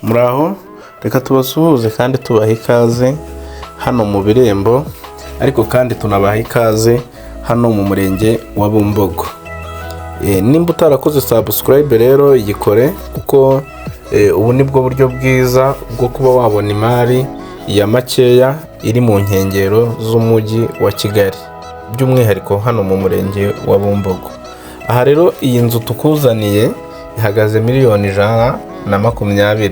Muraho, reka tubasuhuze kandi tubaha ikaze hano mu Birembo, ariko kandi tunabaha ikaze hano mu murenge wa Bumbogo. Nimba utarakoze subscribe rero yikore, kuko ubu nibwo buryo bwiza bwo kuba wabona imari ya makeya iri mu nkengero z'umujyi wa Kigali, by'umwihariko hano mu murenge wa Bumbogo. Aha rero iyi nzu tukuzaniye ihagaze miliyoni 120.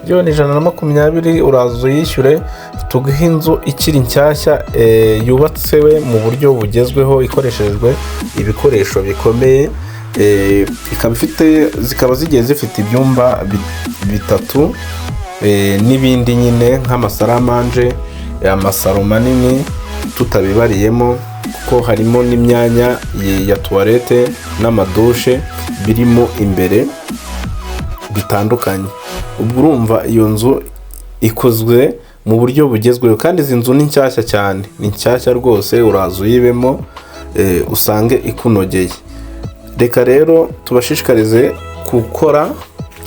Miliyoni 120 uraza uyishyure, tuguha inzu ikiri nshyashya, yubatsewe mu buryo bugezweho, ikoreshejwe ibikoresho bikomeye, zikaba zigiye zifite ibyumba 3 n'ibindi nyine nk'amasaramanje, amasaro manini tutabibariyemo, kuko harimo n'imyanya ya toilette n'amadushe birimo imbere bitandukanye. Ubwo urumva iyo nzu ikozwe mu buryo bugezweho, kandi izi nzu ni nshyashya cyane, ni nshyashya rwose. Uraza uyibemo usange ikunogeye. Reka rero tubashishikarize gukora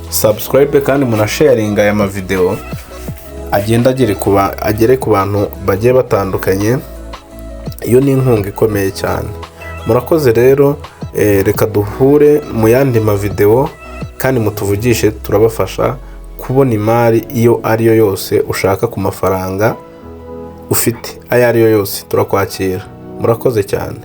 subscribe kandi munasharinga aya mavideo, agere ku bantu bagiye batandukanye. Iyo ni inkunga ikomeye cyane. Murakoze rero, reka duhure mu yandi mavideo kandi mutuvugishe, turabafasha kubona imari iyo ariyo yose ushaka ku mafaranga ufite, ayo ariyo yose turakwakira. Murakoze cyane.